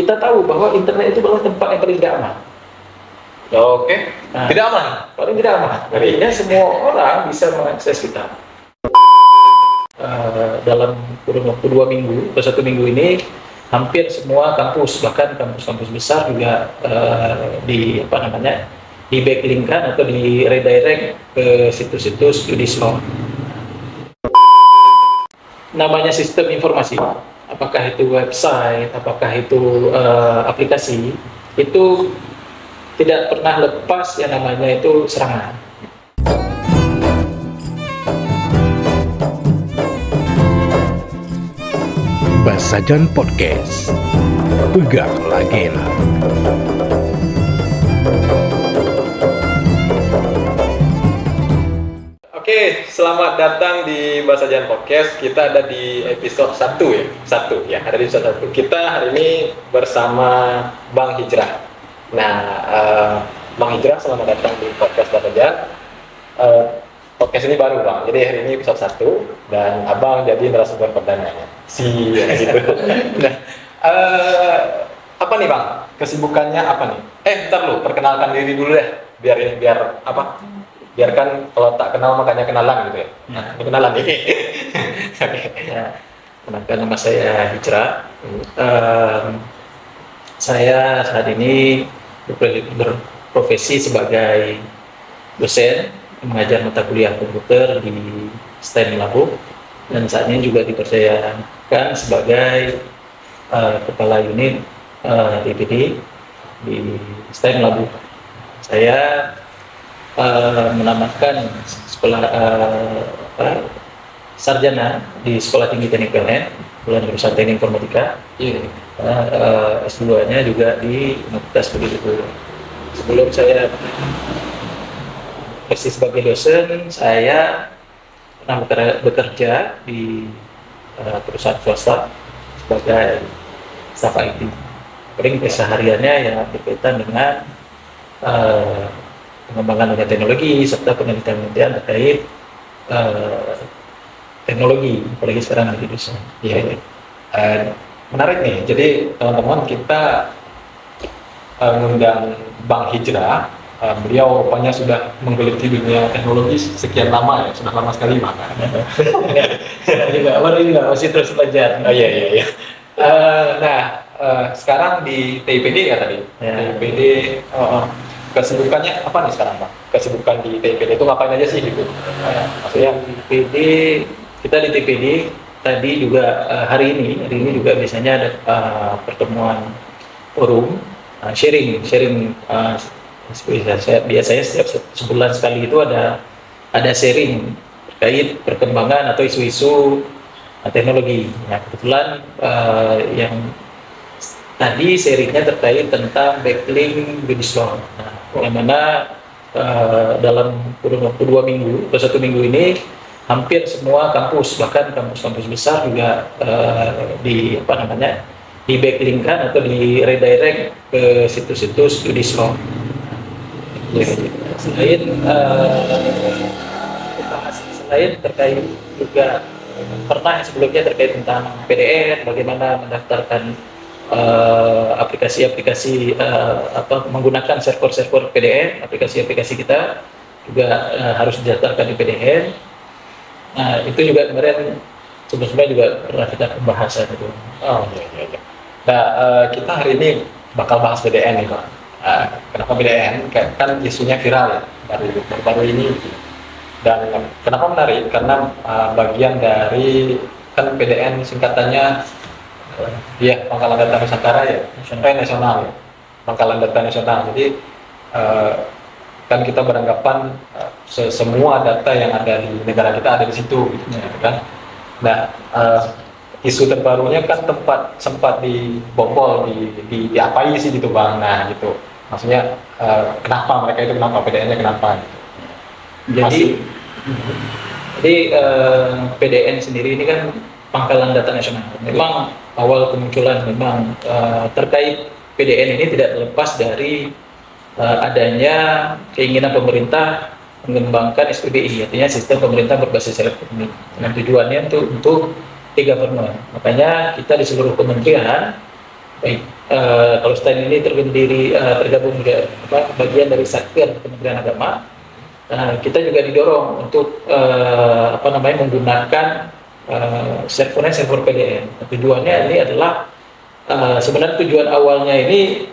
kita tahu bahwa internet itu adalah tempat yang paling tidak aman. Oke. Nah, Tidak aman. paling tidak aman. Artinya semua orang bisa mengakses kita. Dalam kurun waktu 2 minggu atau 1 minggu ini, hampir semua kampus, bahkan kampus-kampus besar juga di backlink-kan atau di redirect ke situs-situs Judislo. Namanya sistem informasi, apakah itu website, apakah itu aplikasi, itu tidak pernah lepas yang namanya itu serangan. Basajan Podcast. Pegang Lagena. Oke, selamat datang di Basajan Podcast. Kita ada di episode 1 ya. Ada di episode 1. Kita hari ini bersama Bang Hijrah. Nah, Bang Hijrah, selamat datang di podcast Basajan. Podcast ini baru, Bang. Jadi hari ini episode 1 dan Abang jadi narasumber perdananya. Gitu. Nah, apa nih, Bang? Kesibukannya apa nih? Bentar lu, perkenalkan diri dulu deh. Biarkan kalau tak kenal makanya kenalan gitu ya. Nah, ini kenalan nih. Ya, kenalkan, nama saya Hijrah. Saya saat ini berprofesi sebagai dosen mengajar mata kuliah komputer di STEM Labuh, dan saat ini juga dipercayakan sebagai kepala unit DPD di STEM Labuh. Saya menamatkan sekolah sarjana di Sekolah Tinggi Teknik PLN, jurusan Teknik Informatika. S2-nya juga di Universitas Pendidikan. Sebelum saya bekerja sebagai dosen, saya pernah bekerja di perusahaan swasta sebagai staf IT. Paling kesehariannya ya berkaitan dengan pengembangan dunia teknologi serta penelitian terkait teknologi, apalagi sekarang lagi dosen. Iya. Menarik nih. Jadi teman-teman, kita ngundang Bang Hijrah. Beliau rupanya sudah menggeluti dunia teknologi sekian lama ya, sudah lama sekali maka. Baru juga masih terus belajar. Iya. Sekarang di TIPD ya tadi. Ya. TIPD. Kesibukannya apa nih sekarang, Bang? Kesibukan di TIPD itu ngapain aja sih gitu? Maksudnya kita di TIPD tadi juga hari ini juga biasanya ada pertemuan forum sharing. Biasanya setiap sebulan sekali itu ada sharing terkait perkembangan atau isu-isu teknologi. Nah, kebetulan yang tadi sharingnya terkait tentang backlink Judislo. Nah, yang mana dalam kurun waktu 2 minggu atau 1 minggu ini, hampir semua kampus, bahkan kampus-kampus besar juga di backlink-kan atau di redirect ke situs-situs Judislo. Selain terkait juga pernah sebelumnya terkait tentang PDN, bagaimana mendaftarkan aplikasi-aplikasi menggunakan server PDN, aplikasi-aplikasi kita juga harus didaftarkan di PDN. Nah, itu juga kemarin sebelumnya juga pernah kita pembahasan itu. Iya. Nah, kita hari ini bakal bahas PDN nih, Bang. Kenapa PDN? Kan isunya viral ya baru-baru ini. Dan kenapa menarik? Karena bagian dari kan PDN singkatannya Pangkalan Data Nusantara ya, nasional ya, Pangkalan Data Nasional. Jadi kan kita beranggapan semua data yang ada di negara kita ada di situ, gitu kan. Nah, isu terbarunya kan sempat dibobol, diapain sih gitu, Bang. Nah, gitu. Maksudnya kenapa PDN-nya kenapa? Gitu. Jadi PDN sendiri ini kan Pangkalan Data Nasional. Memang awal kemunculan terkait PDN ini tidak lepas dari adanya keinginan pemerintah mengembangkan SPBI, artinya sistem pemerintah berbasis elektronik, dengan tujuannya untuk e-government. Makanya kita di seluruh kementerian Baik, kalau STAN ini tergabung bagian dari Satker Kementerian Agama. Kita juga didorong untuk menggunakan server PDN. Tujuannya ini adalah sebenarnya tujuan awalnya ini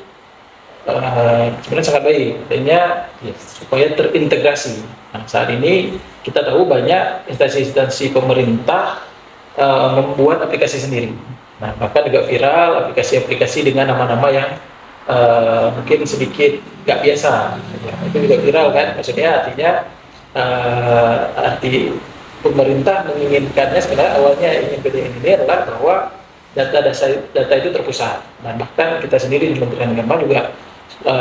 sebenarnya sangat baik, artinya supaya terintegrasi. Nah, saat ini kita tahu banyak instansi-instansi pemerintah membuat aplikasi sendiri. Nah, bahkan juga viral aplikasi-aplikasi dengan nama-nama yang mungkin sedikit nggak biasa. Ya, itu juga viral kan, maksudnya artinya arti pemerintah menginginkannya sebenarnya awalnya ingin PDN ini adalah bahwa data itu terpusat. Nah, bahkan kita sendiri di Kementerian Agama juga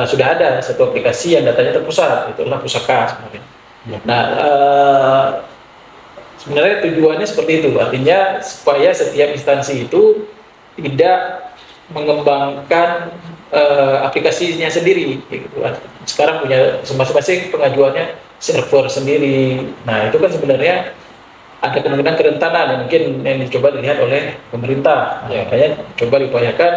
sudah ada satu aplikasi yang datanya terpusat, itulah Pusaka sebenarnya. Ya. Nah, sebenarnya tujuannya seperti itu, artinya supaya setiap instansi itu tidak mengembangkan aplikasinya sendiri. Gitu. Sekarang punya masing-masing pengajuannya server sendiri. Nah, itu kan sebenarnya ada kemungkinan kerentanan yang mungkin yang dicoba dilihat oleh pemerintah. Nah, makanya coba diupayakan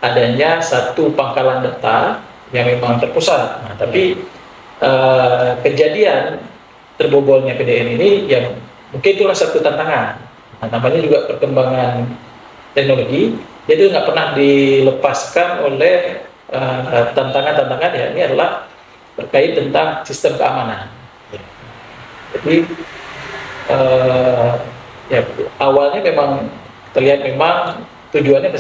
adanya satu pangkalan data yang memang terpusat. Nah, tapi kejadian terbobolnya PDN ini yang mungkin itulah satu tantangan. Nah, namanya juga perkembangan teknologi, jadi nggak pernah dilepaskan oleh tantangan-tantangan ya, ini adalah terkait tentang sistem keamanan. Jadi ya awalnya memang terlihat memang tujuannya ke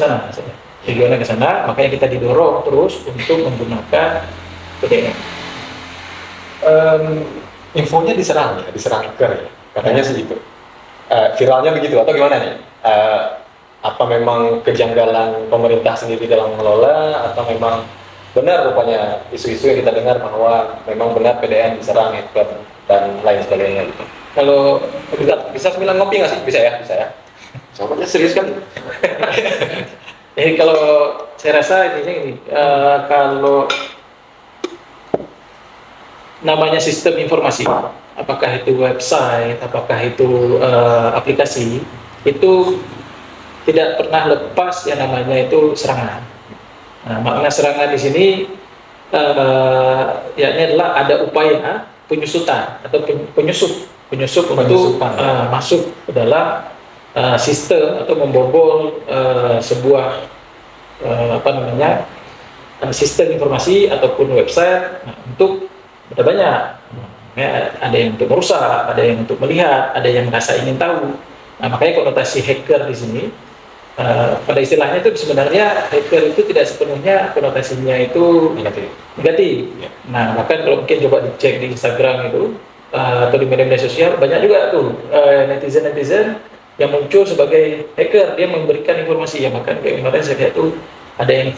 sana, makanya kita didorong terus untuk menggunakan PDN. Infonya diserang hacker ya, katanya sih gitu. Viralnya begitu atau gimana nih? Apa memang kejanggalan pemerintah sendiri dalam mengelola, atau memang benar rupanya isu-isu yang kita dengar bahwa memang benar PDN diserang hacker dan lain sebagainya gitu? Kalau bisa sembilan ngopi nggak sih? Bisa ya. Soalnya serius kan? Jadi kalau saya rasa intinya ini, kalau namanya sistem informasi, apakah itu website, apakah itu aplikasi, itu tidak pernah lepas yang namanya itu serangan. Nah, makna serangan di sini ini adalah ada upaya penyusutan atau penyusup untuk masuk ke dalam sistem atau membobol sebuah sistem informasi ataupun website. Nah, untuk ada banyak, ya, ada yang untuk merusak, ada yang untuk melihat, ada yang merasa ingin tahu. Nah, makanya konotasi hacker di sini pada istilahnya itu sebenarnya hacker itu tidak sepenuhnya konotasinya itu negatif. Ya. Nah, bahkan kalau mungkin coba dicek di Instagram itu atau di media sosial, banyak juga tuh netizen yang muncul sebagai hacker, dia memberikan informasi yang bahkan kayak kemarin saya lihat tuh ada yang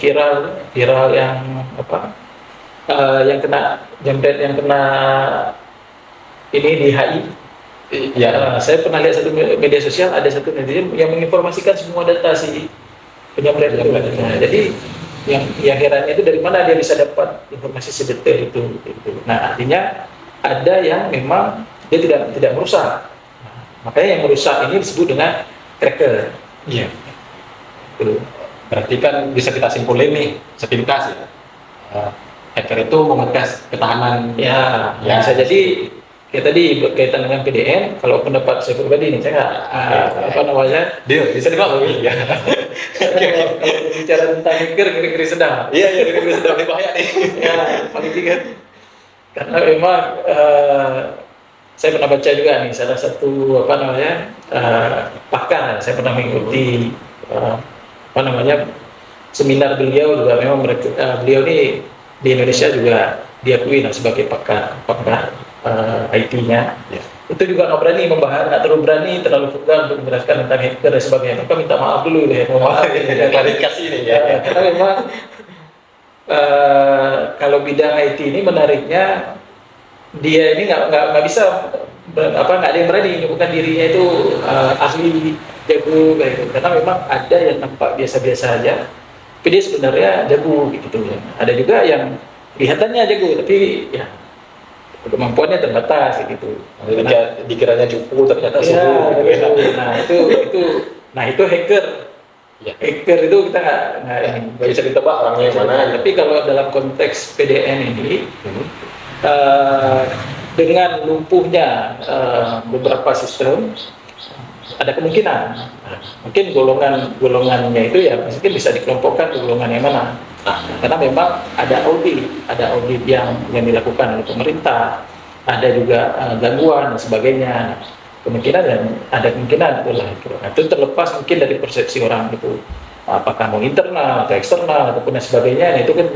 viral yang yang kena jambret, yang kena ini di HI. Ya, saya pernah lihat satu media sosial, ada satu netizen yang menginformasikan semua data si penjamret. Jadi yang herannya itu dari mana dia bisa dapat informasi sedetail itu. Nah, artinya ada yang memang dia tidak merusak. Nah, makanya yang merusak ini disebut dengan cracker. Iya. Berarti kan bisa kita simpulin nih sepintas ya. Hacker itu mengetes ketahanan. Ya, bisa jadi kayak tadi berkaitan dengan PDN. Kalau pendapat saya pribadi nih, saya nggak Deal, bisa dibilang ya. Kalau bicara tentang hacker, ngeri-ngeri sedang. Iya, ngeri-ngeri sedang, ini bahaya nih. Ya, paling kan. Karena memang saya pernah baca juga nih salah satu pakar. Saya pernah mengikuti seminar beliau juga. Memang beliau ini di Indonesia juga diakui sebagai pakar IT-nya. Yeah. Itu juga nggak terlalu berani terlalu vulgar untuk menjelaskan tentang hacker dan sebagainya. Maka minta maaf dulu deh. Klarifikasi ini ya. Karena memang kalau bidang IT ini menariknya, dia ini nggak bisa nggak ada yang berani menyebutkan dirinya itu ahli jago kayak gitu. Karena memang ada yang nampak biasa-biasa aja, tapi dia sebenarnya jago gitu ya. Ada juga yang kelihatannya jago tapi ya kemampuannya terbatas gitu. Dikiranya cupu ternyata suhu. Nah itu hacker. Iya. Hacker itu kita nggak Ya, ini. nggak bisa ditebak orangnya yang mana. Tapi kalau dalam konteks PDN ini, Hmm. eh, dengan lumpuhnya beberapa sistem, ada kemungkinan mungkin golongannya itu ya mungkin bisa dikelompokkan ke golongan yang mana. Karena memang ada audit yang dilakukan oleh pemerintah, ada juga gangguan dan sebagainya. Kemungkinan dan ada kemungkinan itulah itu. Nah, itu terlepas mungkin dari persepsi orang itu, apakah mau internal atau eksternal ataupun dan sebagainya. Nah, itu kan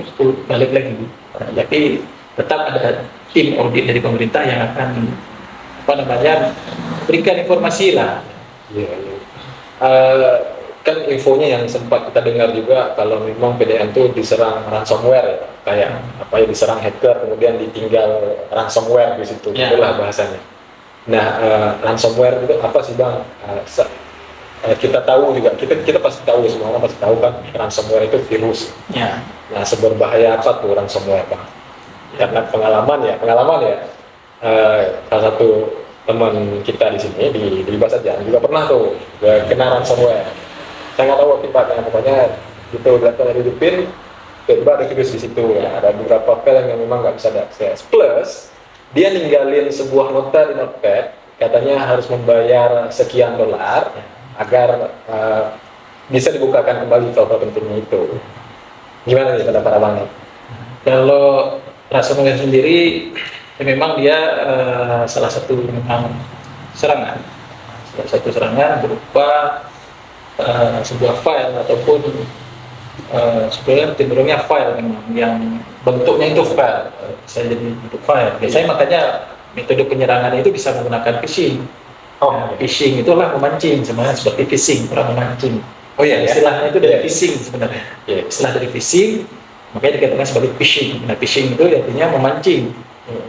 balik lagi. Tapi tetap ada tim audit dari pemerintah yang akan berikan informasi lah. Iya, iya. Kan infonya yang sempat kita dengar juga kalau memang PDN itu diserang ransomware ya, kayak apa ya, diserang hacker kemudian ditinggal ransomware di situ, Ya. itulah bahasanya. Nah, ransomware itu apa sih Bang? Kita tahu juga, kita pasti tahu, semua orang pasti tahu kan ransomware itu virus. Ya. Nah, seberbahaya apa tuh ransomware Bang? Karena pengalaman ya, salah satu teman kita di sini di Basajan juga pernah tuh kena ransomware. Saya nggak tahu akibatnya, pokoknya gitu, data dari Dupin, tiba-tiba ada virus di situ. Ya, ada beberapa file yang memang nggak bisa diakses. Plus dia ninggalin sebuah nota di notepad, katanya harus membayar sekian dolar agar bisa dibukakan kembali file pentingnya itu. Gimana nih pendapat abang nih? Kalau ransomware sendiri, ya memang dia salah satu memang serangan berupa sebuah file ataupun sebenarnya cenderungnya file memang yang bentuknya itu file, bisa jadi bentuk file. Biasanya makanya metode penyerangan itu bisa menggunakan phishing. Phishing itulah memancing, sebenarnya seperti phishing, orang memancing. Oh iya, istilahnya itu dari phishing sebenarnya. Iya. Istilah dari phishing makanya dikatakan sebagai phishing. Nah, phishing itu artinya memancing.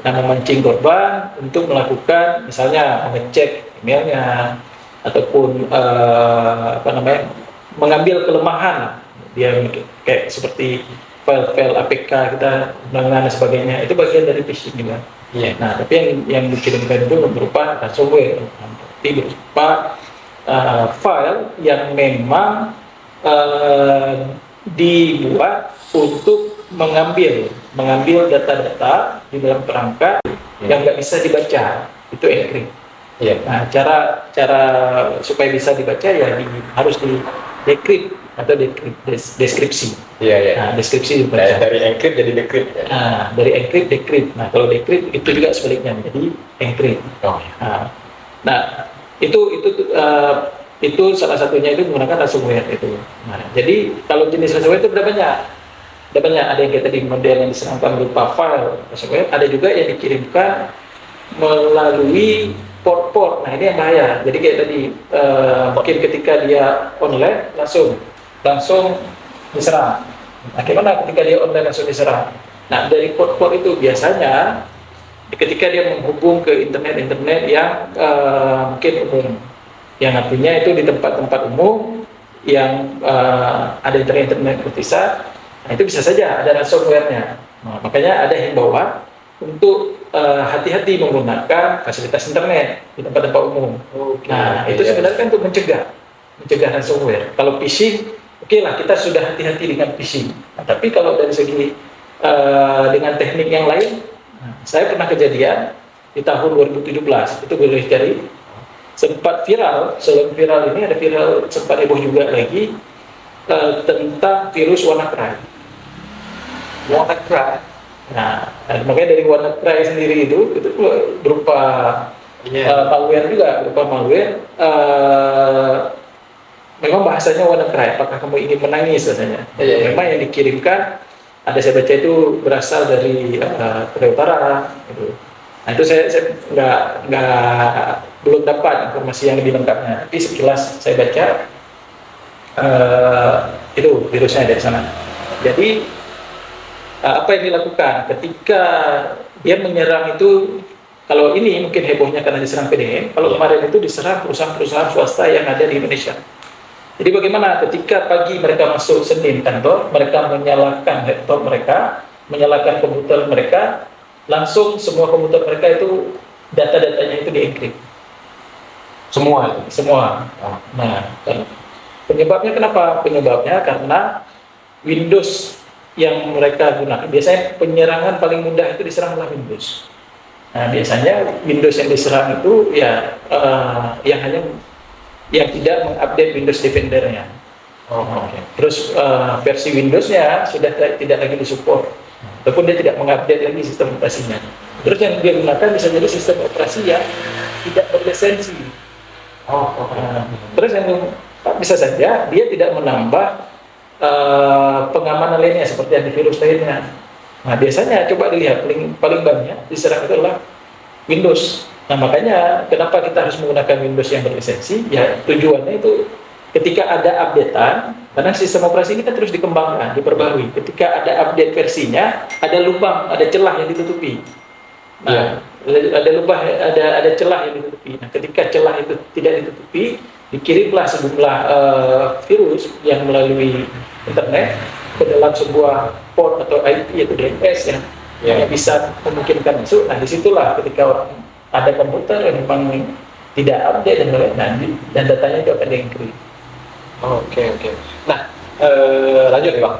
Nah, memancing korban untuk melakukan misalnya mengecek emailnya ataupun mengambil kelemahan dia kayak seperti file-file APK kita dan sebagainya, itu bagian dari phishing juga. Iya. Nah, tapi yang dikirimkan itu berupa ransomware, berarti berupa file yang memang dibuat untuk mengambil data-data di dalam perangkat yang nggak bisa dibaca, itu encrypt. Iya. Nah, cara supaya bisa dibaca ya harus di decrypt atau deskripsi. Iya, iya. Nah, deskripsi dibaca. Dari encrypt jadi decrypt ya. Nah, dari encrypt decrypt. Nah, kalau decrypt itu juga sebaliknya menjadi encrypt. Oh. Nah, itu salah satunya itu menggunakan ransomware itu. Nah, jadi kalau jenis ransomware itu ada banyak. Ada yang kayak tadi model yang diserangkan berupa file ransomware, ada juga yang dikirimkan melalui port. Nah, ini yang bahaya. Jadi kayak tadi mungkin ketika dia online langsung diserang. Nah, gimana ketika dia online langsung diserang? Nah, dari port itu biasanya ketika dia menghubung ke internet yang mungkin umum, yang artinya itu di tempat-tempat umum yang ada internet bertisar, nah itu bisa saja ada ransomware-nya. Nah, makanya ada himbauan untuk hati-hati menggunakan fasilitas internet di tempat-tempat umum. Nah, itu sebenarnya kan untuk mencegah ransomware. Kalau phishing, oke lah, kita sudah hati-hati dengan phishing. Nah, tapi kalau dari segi dengan teknik yang lain, saya pernah kejadian di tahun 2017, itu boleh cari, sempat viral. Selain viral ini ada viral sempat heboh juga lagi tentang virus WannaCry. Nah, makanya dari WannaCry sendiri itu berupa malware juga, memang bahasanya WannaCry, apakah kamu ingin menangis rasanya. Memang yang dikirimkan, ada saya baca itu berasal dari Korea Utara. Gitu. Nah, itu saya belum dapat informasi yang lebih lengkapnya. Tapi sekilas saya baca itu virusnya dari sana. Jadi apa yang dilakukan ketika dia menyerang itu, kalau ini mungkin hebohnya karena diserang PDN, kalau kemarin itu diserang perusahaan-perusahaan swasta yang ada di Indonesia. Jadi bagaimana ketika pagi mereka masuk Senin kantor, mereka menyalakan laptop mereka, menyalakan komputer mereka, langsung semua komputer mereka itu data-datanya itu di-encrypt. Semua. Nah, Penyebabnya kenapa? Penyebabnya karena Windows yang mereka gunakan, biasanya penyerangan paling mudah itu diserang oleh Windows. Nah, biasanya Windows yang diserang itu ya yang tidak mengupdate Windows Defender-nya. Oke. Terus versi Windows-nya sudah tidak lagi disupport, ataupun dia tidak mengupdate lagi sistem operasinya. Terus yang dia gunakan bisa jadi sistem operasi yang tidak berlisensi. Terus yang bisa saja dia tidak menambah pengamanan lainnya seperti antivirus lainnya. Nah, biasanya coba dilihat paling banyak diserang itu adalah Windows. Nah, makanya kenapa kita harus menggunakan Windows yang berlisensi? Ya, tujuannya itu ketika ada updatean, karena sistem operasi kita terus dikembangkan, diperbarui. Ketika ada update versinya, ada lubang, ada celah yang ditutupi. Nah, ada lubang, ada celah yang ditutupi. Nah, ketika celah itu tidak ditutupi, dikirimlah sejumlah virus yang melalui internet ke dalam sebuah port atau IP yaitu DNS yang bisa memungkinkan masuk. Nah, disitulah ketika orang ada komputer yang memang tidak update dan datanya itu akan di-encrypt. Oke. Nah, lanjut nih Bang.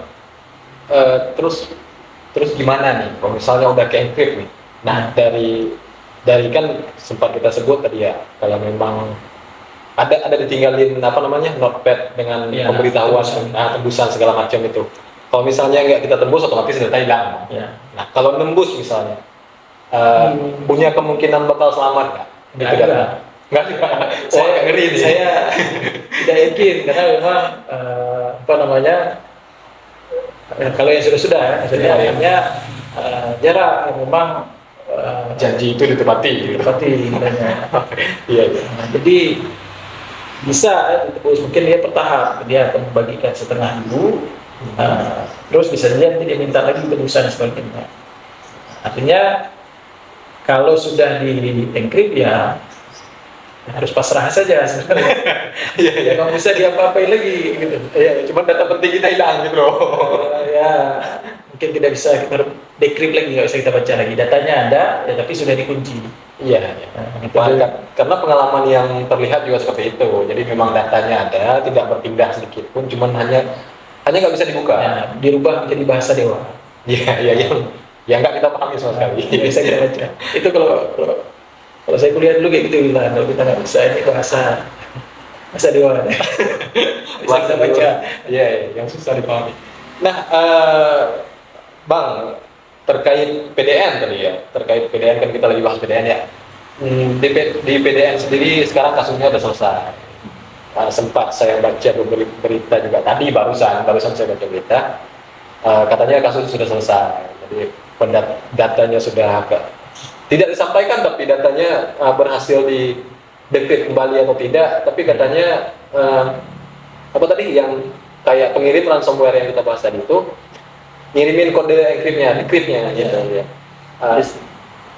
Terus gimana nih? Kalau misalnya udah ke-encrypt nih. Nah, dari kan sempat kita sebut tadi ya, kalau memang ada ditinggalin notepad dengan pemberitahuan tembusan segala macam itu. Kalau misalnya nggak kita tembus, otomatis data hilang. Ya. Nah, kalau nembus misalnya punya kemungkinan bakal selamat nggak? Nggak juga. Saya ngeri nih. Saya tidak yakin karena memang kalau yang sudah maksudnya akhirnya jarak memang janji itu ditepati. Iya. Nah, jadi bisa ditebus, mungkin dia bertahap, dia akan membagikan setengah dulu, terus bisa saja nanti dia minta lagi tebusan sebagainya. Artinya kalau sudah di-encrypt ya harus pasrah saja sebenarnya. Ya nggak bisa diapa-apain lagi gitu. Iya, cuma data penting kita hilang gitu loh. Ya mungkin tidak bisa kita decrypt lagi, nggak bisa kita baca lagi. Datanya ada, ya, tapi sudah dikunci. Iya. Karena pengalaman yang terlihat juga seperti itu. Jadi memang datanya ada, tidak berpindah sedikit pun, cuman hanya nggak bisa dibuka. Ya, dirubah menjadi bahasa dewa. Iya. Yang nggak kita pahami sama sekali. Bisa kita baca. Itu kalau saya kuliah dulu kayak gitu lah. Kalau kita nggak bisa ini bahasa dewa. Bisa kita baca. Iya, yang susah dipahami. Nah, Bang, terkait PDN tadi ya, terkait PDN kan kita lagi bahas PDN ya. Di PDN sendiri sekarang kasusnya udah selesai. Sempat saya baca berita juga tadi barusan saya baca berita, katanya kasus sudah selesai. Jadi datanya sudah tidak disampaikan, tapi datanya berhasil di decrypt kembali atau tidak. Tapi katanya yang kayak pengirim ransomware yang kita bahas tadi itu ngirimin kode decryptnya gitu ya.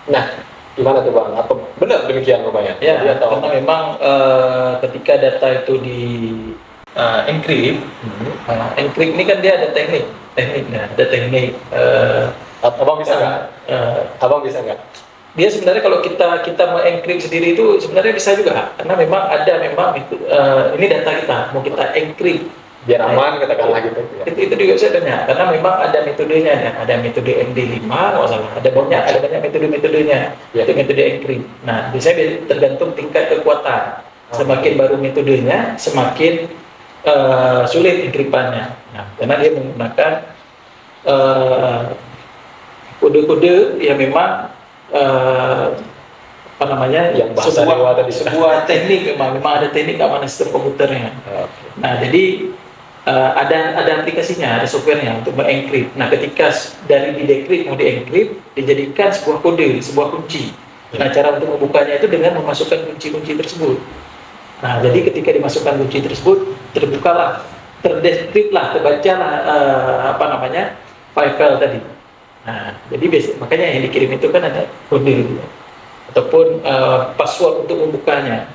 Nah, gimana tuh Bang? Apa benar demikian rupanya? Ya, karena memang ketika data itu di encrypt, encrypt ini kan dia ada tekniknya, ada teknik. Abang bisa nggak? Dia sebenarnya kalau kita mengencrypt sendiri itu sebenarnya bisa juga, karena memang itu ini data kita mau kita encrypt biar aman katakanlah gitu ya. Itu juga bisa banyak, karena memang ada metodenya ya. Ada metode MD5 nggak salah, ada banyak metodenya itu metode encrypt. Nah, biasanya tergantung tingkat kekuatan. Semakin baru metodenya semakin sulit encryptannya. Nah, karena dia menggunakan kode-kode yang memang yang bahasa dewa tadi, sebuah teknik memang ada teknik keamanan sistem komputernya. Nah, jadi ada aplikasinya, ada softwarenya untuk mengencrypt. Nah, ketika dari di-decrypt mau di-encrypt, dijadikan sebuah kode, sebuah kunci. Nah, cara untuk membukanya itu dengan memasukkan kunci-kunci tersebut. Nah, jadi ketika dimasukkan kunci tersebut, terbukalah, terdecrypt lah, terbacalah file tadi. Nah, jadi makanya yang dikirim itu kan ada kode ataupun password untuk membukanya.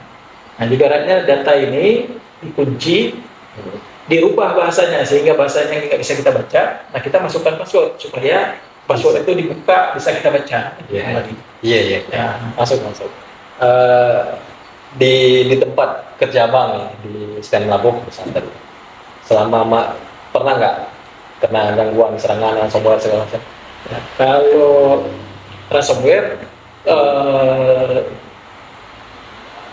Nah, ibaratnya data ini dikunci, dirubah bahasanya sehingga bahasanya nggak bisa kita baca. Nah, kita masukkan password supaya password itu dibuka, bisa kita baca. Iya. Ya. Masuk. Di tempat kerja Bang di Stan Labuh misalnya tadi. pernah nggak kena gangguan serangan ransomware segala macam? Nah, kalau ransomware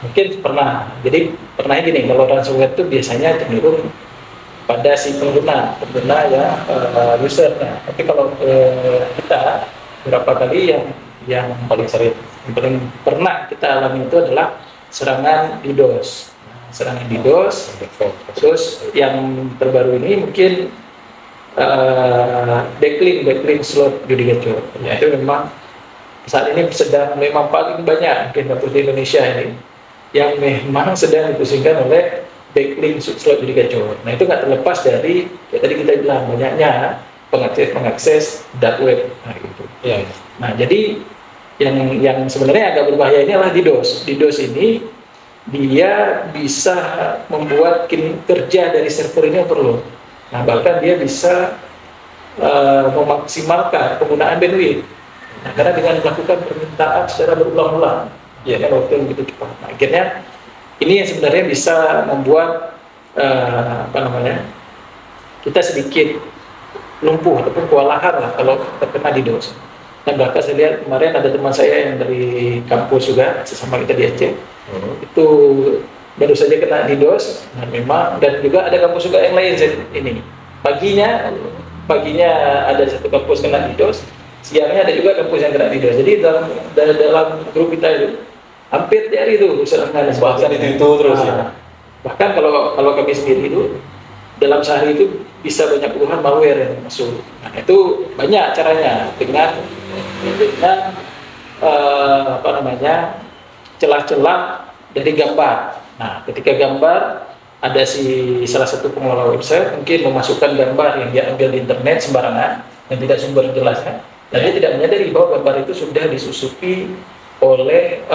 mungkin pernah. Jadi pernah gini, kalau ransomware itu biasanya cenderung pada si pengguna ya, user. Nah, tapi kalau kita beberapa kali yang Paling sering. paling pernah kita alami itu adalah serangan DDoS. Serangan DDoS. Terus yang terbaru ini mungkin backlink slot judi gacor. Ya, itu memang saat ini sedang memang paling banyak mungkin di Indonesia ini yang memang sedang dipusingkan oleh backlink slot judi gacor. Nah, itu nggak terlepas dari ya tadi kita bilang banyaknya pengakses dark web. Nah, gitu. Iya. Nah, jadi yang sebenarnya agak berbahaya ini adalah DDoS. DDoS ini dia bisa membuat kerja dari server ini overload. Nah, bahkan dia bisa memaksimalkan penggunaan bandwidth. Nah, karena dengan melakukan permintaan secara berulang-ulang, ya kan waktu yang begitu cepat. Nah, akhirnya ini yang sebenarnya bisa membuat kita sedikit lumpuh ataupun kewalahan lah kalau terkena DDoS. Nah, bahkan saya lihat kemarin ada teman saya yang dari kampus juga, sesama kita di Aceh, itu baru saja kena DDoS. Nah, memang, dan juga ada kampus juga yang lain ini. Paginya ada satu kampus kena DDoS, siangnya ada juga kampus yang kena DDoS. Jadi dalam grup kita itu hampir tiap hari itu serangan. Bahkan itu terus ya. Bahkan kalau kami sendiri itu dalam sehari itu bisa banyak puluhan malware yang masuk. Nah, itu banyak caranya dengan celah-celah dari gambar. Nah, ketika gambar ada salah satu pengelola website mungkin memasukkan gambar yang dia ambil di internet sembarangan yang tidak sumber jelasnya, dan dia tidak menyadari bahwa gambar itu sudah disusupi oleh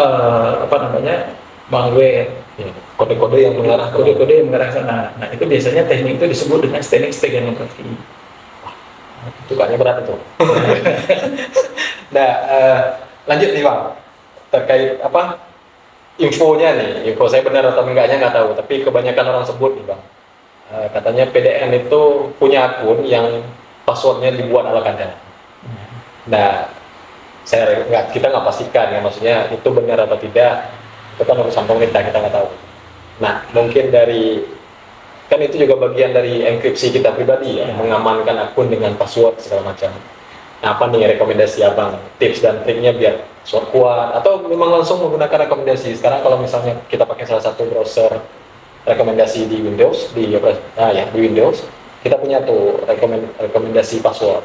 malware. Kode-kode yang mengarah ke sana. Nah, itu biasanya teknik itu disebut dengan steganography. Itu kayaknya berat itu. Nah, lanjut nih Bang, terkait infonya nih, info saya benar atau enggaknya nggak tahu, tapi kebanyakan orang sebut nih Bang, katanya PDN itu punya akun yang passwordnya dibuat ala kadarnya. Nah, kita nggak pastikan ya, maksudnya itu benar atau tidak, itu kan urusan pemerintah, kita nggak tahu. Nah, mungkin kan itu juga bagian dari enkripsi kita pribadi ya, mengamankan akun dengan password segala macam. Nah, apa nih rekomendasi Abang, tips dan triknya biar password kuat, atau memang langsung menggunakan rekomendasi? Sekarang kalau misalnya kita pakai salah satu browser rekomendasi di Windows, di Windows, kita punya tuh rekomendasi password.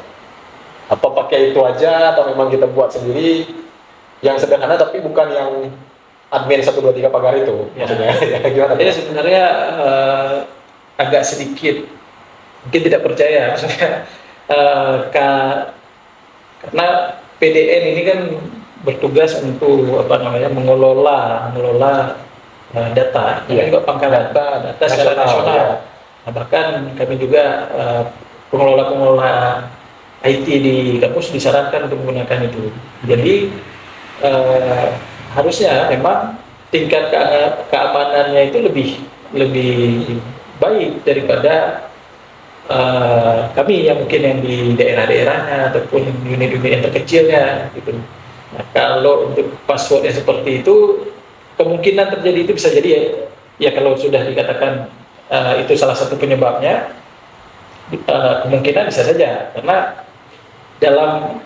Apa pakai itu aja atau memang kita buat sendiri yang sederhana tapi bukan yang admin 1, 2, 3 pagar itu, maksudnya gimana? Jadi sebenarnya agak sedikit mungkin tidak percaya, maksudnya karena PDN ini kan bertugas untuk mengelola data, ini juga pangkalan data secara nasional. Nah, bahkan kami juga pengelola IT di kampus disarankan untuk menggunakan itu. Jadi harusnya memang tingkat keamanannya itu lebih baik daripada kami yang mungkin yang di daerah-daerahnya ataupun unit-unit yang terkecilnya gitu. Nah, kalau untuk password yang seperti itu kemungkinan terjadi itu bisa jadi ya kalau sudah dikatakan itu salah satu penyebabnya, kemungkinan bisa saja, karena dalam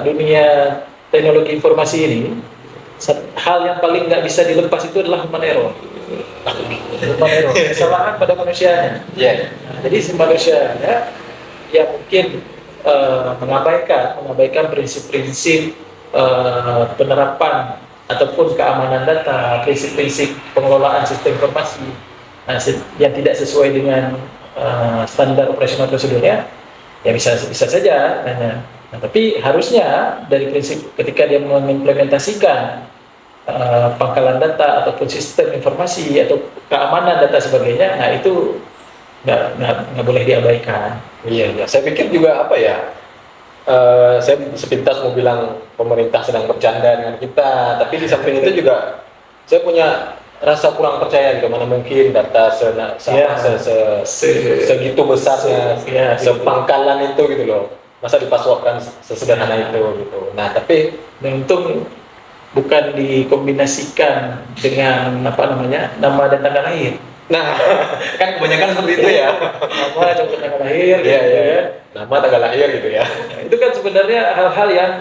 dunia teknologi informasi ini hal yang paling nggak bisa dilepas itu adalah human error. Kesalahan pada manusianya. Nah, jadi si manusianya ya mungkin mengabaikan prinsip-prinsip penerapan ataupun keamanan data, prinsip-prinsip pengelolaan sistem informasi yang tidak sesuai dengan standar operasional prosedurnya, ya bisa saja. Nah, tapi harusnya dari prinsip ketika dia mengimplementasikan pangkalan data ataupun sistem informasi atau keamanan data sebagainya, nah itu nggak boleh diabaikan. Iya, saya pikir juga saya sepintas mau bilang pemerintah sedang bercanda dengan kita, tapi di samping itu juga saya punya rasa kurang percaya gitu, mana mungkin data Ya. segitu besarnya, Ya, sepangkalan itu gitu loh, masa dipasokkan sesederhana itu gitu. Nah tapi dan untung bukan dikombinasikan dengan apa namanya nama dan tanggal lahir. nah kan kebanyakan seperti itu ya, Nama contoh tanggal lahir, iya gitu iya, ya. nama tanggal lahir gitu ya. Nah, itu kan sebenarnya hal-hal yang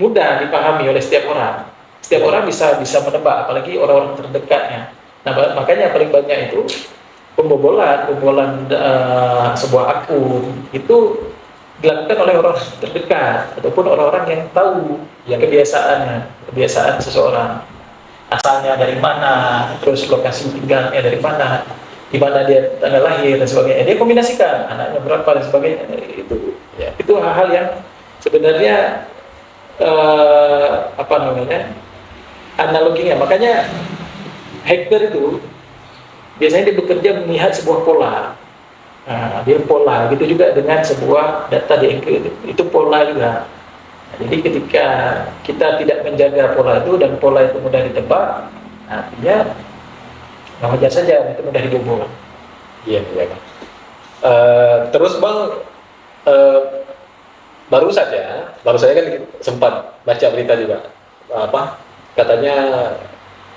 mudah dipahami oleh setiap orang. Setiap orang bisa menebak, apalagi orang-orang terdekatnya. Nah, makanya paling banyak itu pembobolan sebuah akun itu dilakukan oleh orang terdekat ataupun orang-orang yang tahu Yang kebiasaan seseorang, asalnya dari mana, terus lokasi tinggalnya dari mana, di mana dia tanggal lahir dan sebagainya. Dia kombinasikan anaknya berapa dan sebagainya. Itu hal-hal yang sebenarnya apa namanya, analoginya. Makanya hacker itu biasanya dia bekerja melihat sebuah pola. Nah, dia pola, gitu juga dengan sebuah data di itu pola juga. Nah, jadi ketika kita tidak menjaga pola itu dan pola itu mudah ditebak, artinya nggak wajar saja itu mudah dibobol. Iya iya Bang. Terus Bang, baru saja kan sempat baca berita juga, apa katanya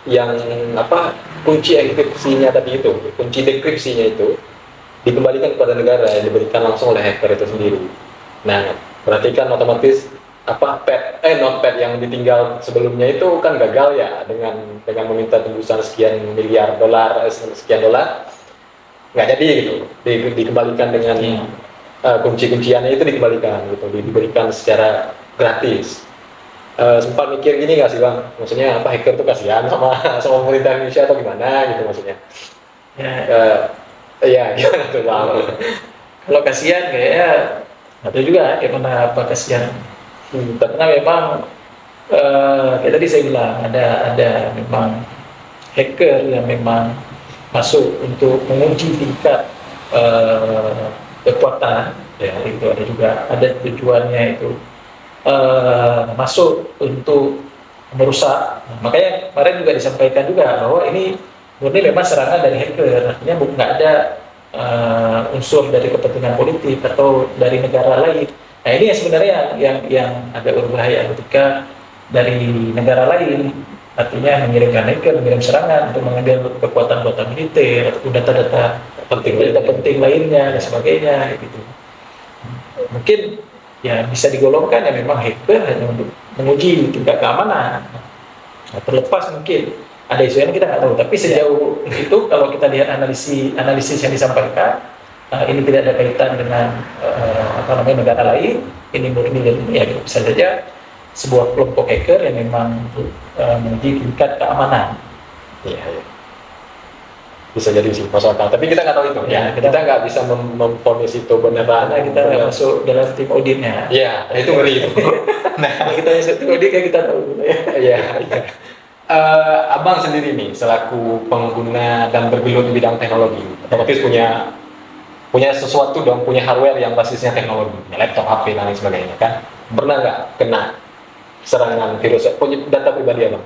yang apa kunci enkripsinya tadi itu, kunci dekripsinya itu dikembalikan kepada negara yang diberikan langsung oleh hacker itu sendiri. Nah, berarti kan otomatis apa notepad yang ditinggal sebelumnya itu kan gagal ya, dengan meminta tembusan sekian miliar dolar, sekian dolar nggak jadi gitu, dikembalikan dengan kunci-kunciannya itu dikembalikan gitu, diberikan secara gratis. Sempat mikir gini nggak sih Bang, maksudnya apa hacker tuh kasihan sama pemerintah Indonesia atau gimana gitu maksudnya? Iya, gimana tuh Bang? Kalau kasihan kayaknya atau juga gimana apa kasihan. Karena memang kayak tadi saya bilang ada memang hacker yang memang masuk untuk menguji tingkat kekuatan, ya itu ada juga, ada tujuannya itu masuk untuk merusak. Nah, makanya kemarin juga disampaikan juga bahwa ini murni memang serangan dari hacker, artinya nggak ada unsur dari kepentingan politik atau dari negara lain. Nah ini yang sebenarnya yang agak berbahaya ketika dari negara lain, artinya mengirimkan hacker, mengirim serangan untuk mengambil kekuatan militer atau data-data penting lainnya dan sebagainya gitu. Mungkin ya bisa digolongkan ya memang hacker hanya untuk menguji tingkat keamanan. Nah, terlepas mungkin ada isu yang kita nggak tahu, tapi sejauh itu kalau kita lihat analisis yang disampaikan, ini tidak ada kaitan dengan apa namanya negara lain, ini murni ya bisa saja sebuah kelompok hacker yang memang menguji tingkat keamanan. Iya, iya. Bisa jadi sih masuk akal, tapi kita nggak tahu itu ya, kita nggak bisa memvonis itu beneran, karena kita nggak masuk dalam tim auditnya. Iya, itu ngeri itu. Nah, kita masuk tim audit kayak kita tahu ya. Iya, iya. Abang sendiri nih selaku pengguna dan bergelut di bidang teknologi, otomatis punya sesuatu dong, punya hardware yang basisnya teknologi, laptop, HP dan lain sebagainya kan. Pernah nggak kena serangan virus? Punya data pribadi Abang?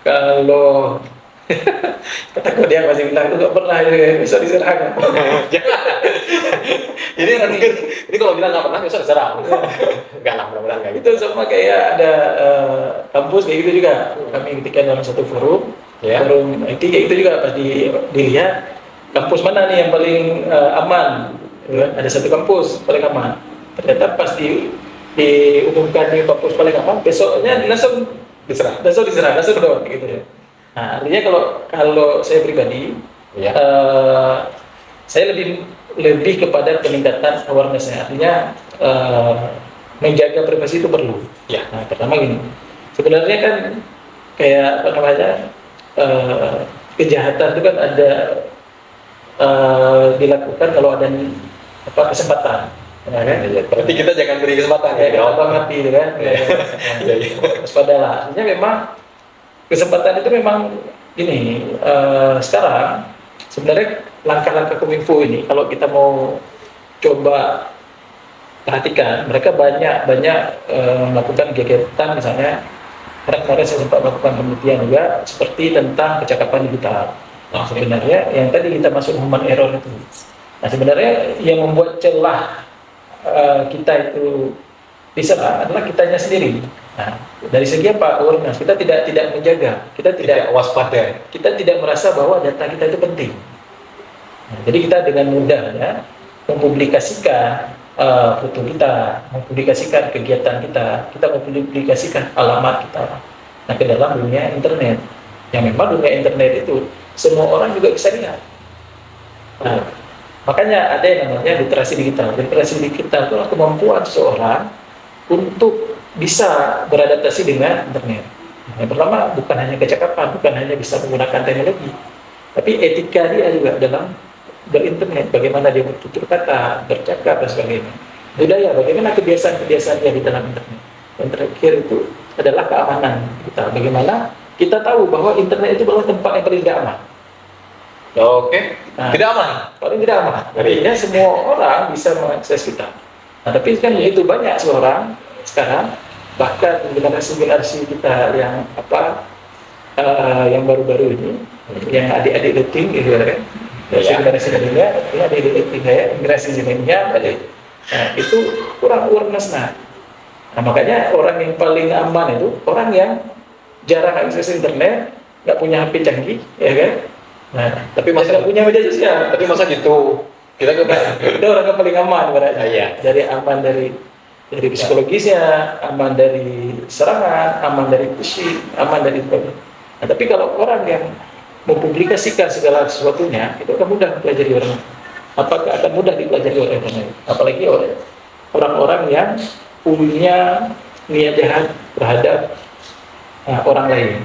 Kalau kata dia masih bilang itu nggak pernah bisa diserang. Ini kalau bilang nggak pernah bisa diserang. Enggak lah, mudah-mudahan nggak gitu. Itu sama kayak ada kampus kayak gitu juga. Kami ketika dalam satu forum, forum IT kayak gitu juga pas dilihat kampus mana nih yang paling aman. Ada satu kampus paling aman. Ternyata pas diumumkan di kampus paling aman, besoknya langsung diserang doang gitu ya. Nah, artinya kalau saya pribadi, saya lebih kepada peningkatan awareness-nya. Artinya menjaga privasi itu perlu. Ya. Nah, pertama gini, sebenarnya kan kayak apa namanya kejahatan itu kan ada dilakukan kalau ada kesempatan. Ya, kan? Berarti kita jangan beri kesempatan. Kayak banget gitu kan. Waspadalah. Artinya memang kesempatan itu memang ini sekarang sebenarnya langkah-langkah Kominfo ini kalau kita mau coba perhatikan, mereka banyak melakukan kegiatan misalnya Karena kemarin saya sempat melakukan penelitian juga seperti tentang kecakapan digital. Nah, sebenarnya yang tadi kita masuk human error itu. Nah, sebenarnya yang membuat celah kita itu bisa adalah kitanya sendiri. Nah, dari segi apa awareness, kita tidak menjaga, kita tidak waspada, kita tidak merasa bahwa data kita itu penting. Nah, jadi kita dengan mudahnya mempublikasikan foto kita, mempublikasikan kegiatan kita mempublikasikan alamat kita. Nah, ke dalam dunia internet, yang memang dunia internet itu semua orang juga bisa lihat. Nah, makanya ada yang namanya literasi digital. Literasi digital itu adalah kemampuan seseorang untuk bisa beradaptasi dengan internet. Yang pertama bukan hanya kecakapan, bukan hanya bisa menggunakan teknologi, tapi etika dia juga dalam berinternet, bagaimana dia bertutur kata, bercakap dan sebagainya. Budaya, bagaimana kebiasaan-kebiasaan dia di dalam internet. Yang terakhir itu adalah keamanan kita. Bagaimana kita tahu bahwa internet itu adalah tempat yang paling tidak aman. Oke. Nah, Tidak aman. paling tidak aman. Artinya semua orang bisa mengakses kita. Nah, tapi kan begitu banyak seorang sekarang, bahkan generasi kita yang yang baru-baru ini, yang adik-adik leting gitu kan, generasi milenial, ini adik-adik leting ya, generasi milenial, nah, itu kurang awareness. Nah, makanya orang yang paling aman itu orang yang jarang akses internet, nggak punya HP canggih, ya kan? Nah, Tapi masa nggak punya media sosial. Tapi masa gitu? Kita Itu orang yang paling aman berarti. Iya. Dari aman dari psikologisnya, aman dari serangan, aman dari phishing, aman dari sebagainya. Nah, tapi kalau orang yang mempublikasikan segala sesuatunya, itu akan mudah dipelajari orang. Apakah akan mudah dipelajari oleh orang lain? Apalagi oleh orang-orang yang punya niat jahat terhadap orang lain.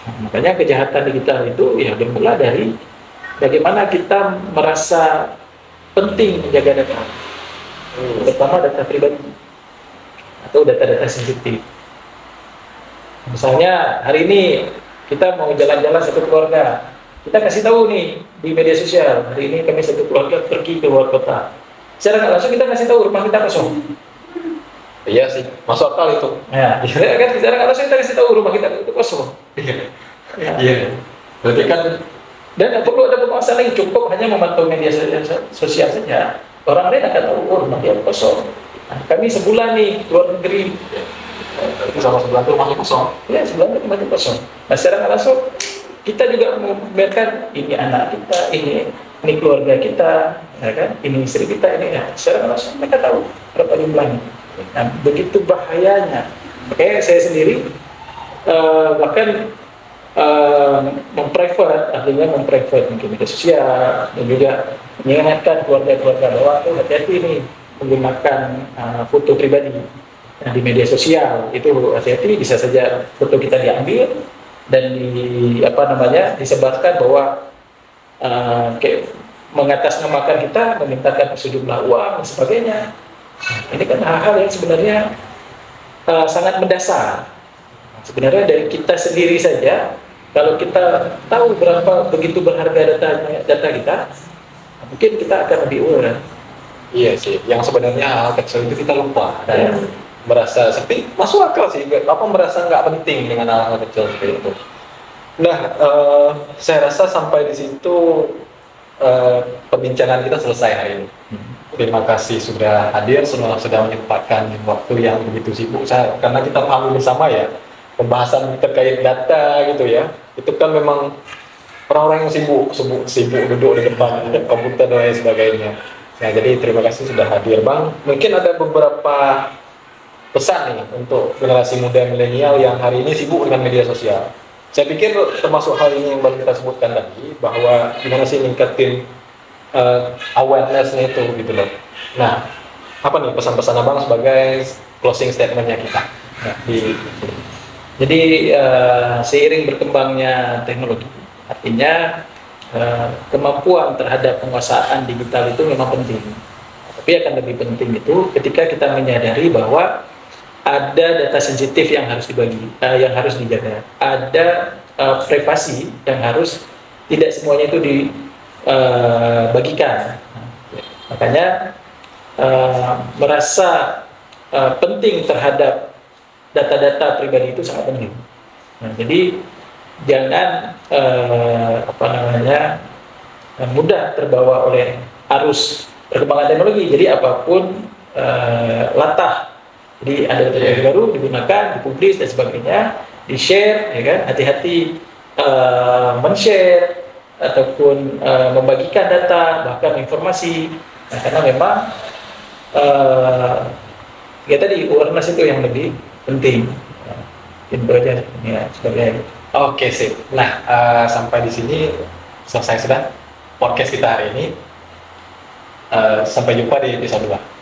Nah, makanya kejahatan digital itu ya bermula dari bagaimana kita merasa penting menjaga data, terutama data pribadi atau data-data sensitif. Misalnya hari ini kita mau jalan-jalan satu keluarga, kita kasih tahu nih di media sosial, hari ini kami satu keluarga pergi ke luar kota. Secara nggak langsung kita kasih tahu rumah kita kosong. Iya sih, masuk akal itu. Ya, kan secara nggak langsung kita kasih tahu rumah kita itu kosong. Ya. Iya. Berarti kan Dan tidak perlu ada pengawasan lain, cukup hanya memantau media sosial saja. Orang lain akan tahu, oh rumah dia kosong. Nah, kami sebulan nih keluar negeri, itu sama sebelah tuh masih kosong. ya sebulan itu masih kosong. Nah, secara nggak langsung kita juga membiarkan ini anak kita, ini keluarga kita, ya kan? Ini istri kita, ini ya. Secara nggak langsung mereka tahu berapa jumlahnya. Nah, begitu bahayanya. Oke, saya sendiri bahkan memprivate mungkin media sosial, dan juga mengingatkan keluarga-keluarga bahwa hati-hati ini menggunakan foto pribadi di media sosial. Itu hati-hati, bisa saja foto kita diambil dan disebarkan bahwa kayak mengatasnamakan kita, memintakan sejumlah uang dan sebagainya. Ini kan hal-hal yang sebenarnya sangat mendasar. Sebenarnya dari kita sendiri saja, kalau kita tahu berapa begitu berharga data kita, mungkin kita akan lebih aware. Iya sih, yang sebenarnya hal kecil itu kita lupa dan merasa seperti masuk akal sih, apa merasa nggak penting dengan hal-hal kecil seperti itu. Nah, saya rasa sampai di situ perbincangan kita selesai hari ini. Terima kasih sudah hadir, sudah menyempatkan waktu yang begitu sibuk. Karena kita paham bersama ya, pembahasan terkait data gitu ya, itu kan memang orang-orang yang sibuk duduk di depan komputer dan lain sebagainya. Nah, jadi terima kasih sudah hadir, Bang. Mungkin ada beberapa pesan nih untuk generasi muda milenial yang hari ini sibuk dengan media sosial. Saya pikir termasuk hal ini yang baru kita sebutkan tadi, bahwa gimana sih ningkatin awareness-nya itu gitu loh. Nah, apa nih pesan-pesan Abang sebagai closing statement-nya kita? Nah, Jadi seiring berkembangnya teknologi, artinya kemampuan terhadap penguasaan digital itu memang penting. Tapi akan lebih penting itu ketika kita menyadari bahwa ada data sensitif yang harus dibagi, yang harus dijaga. Ada privasi yang harus tidak semuanya itu dibagikan. Makanya merasa penting terhadap data-data pribadi itu sangat penting. Nah, jadi jangan mudah terbawa oleh arus perkembangan teknologi. Jadi apapun latah, jadi ada teknologi baru digunakan, dipublis dan sebagainya, di-share, ya kan? Hati-hati men-share ataupun membagikan data, bahkan informasi. Nah, karena memang ya tadi awareness itu yang lebih penting. Itu aja ya sebagai. Oke, sip. Nah, sampai di sini selesai sudah podcast kita hari ini. Sampai jumpa di episode 2.